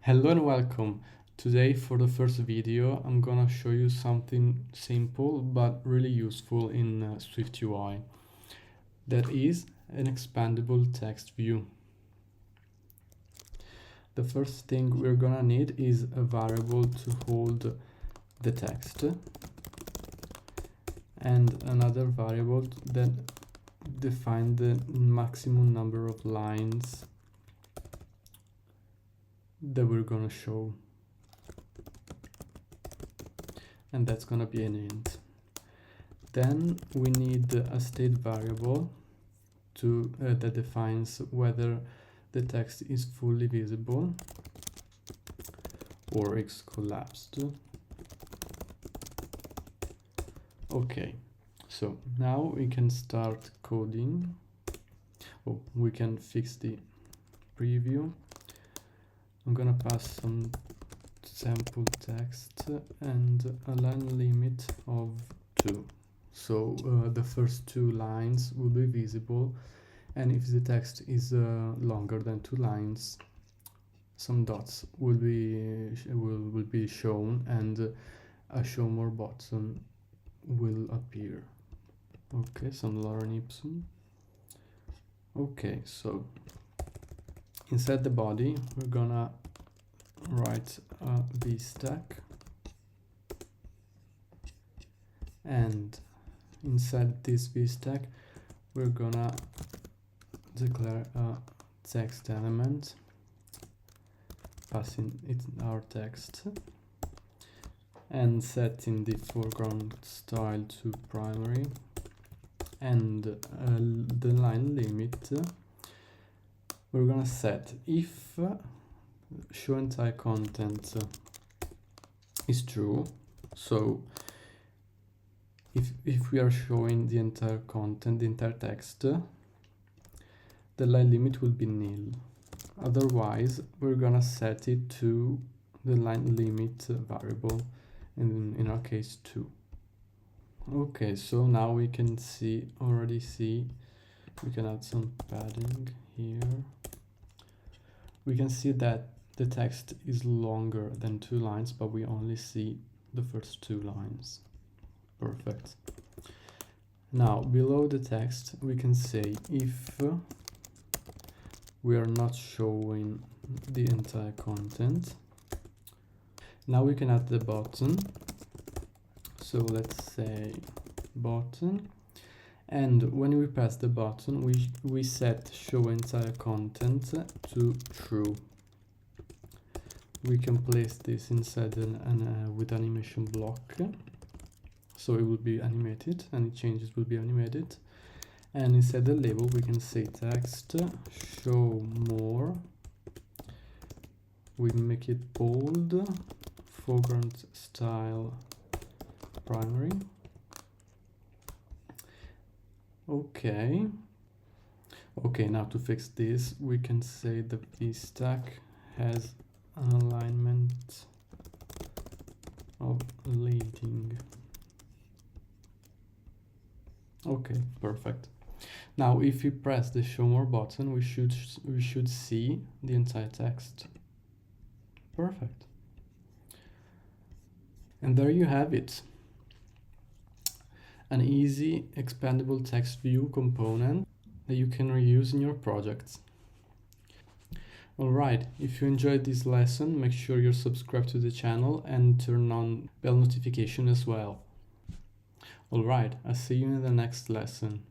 Hello and welcome. Today for the first video I'm gonna show you something simple but really useful in SwiftUI. That is an expandable text view. The first thing we're gonna need is a variable to hold the text and another variable that defines the maximum number of lines that we're gonna show, and that's gonna be an int. Then we need a state variable to that defines whether the text is fully visible or it's collapsed. Okay, so now we can start coding. Oh, we can fix the preview. I'm gonna pass some sample text and a line limit of 2. So the first 2 lines will be visible, and if the text is longer than 2 lines, some dots will be shown, and a show more button will appear. Okay, some lorem ipsum. Okay, so inside the body, we're gonna write a vstack, and inside this vstack, we're gonna declare a text element, passing it our text, and setting the foreground style to primary, and the line limit. We're gonna set if show entire content is true. So if we are showing the entire content, the entire text, the line limit will be nil. Otherwise, we're gonna set it to the line limit variable, in our case 2. Okay, so now we can already see we can add some padding here. We can see that the text is longer than 2 lines, but we only see the first 2 lines. Perfect. Now below the text we can say if we are not showing the entire content. Now we can add the button. So let's say button, and when we press the button, we set show entire content to true. We can place this inside with animation block, so it will be animated, any changes will be animated. And inside the label we can say text show more. We make it bold, foreground style primary. Okay, now to fix this, we can say the vstack has an alignment of leading. Okay, perfect. Now if we press the show more button, we should see the entire text. Perfect. And there you have it. An easy expandable text view component that you can reuse in your projects. Alright, if you enjoyed this lesson, make sure you're subscribed to the channel and turn on bell notification as well. Alright, I'll see you in the next lesson.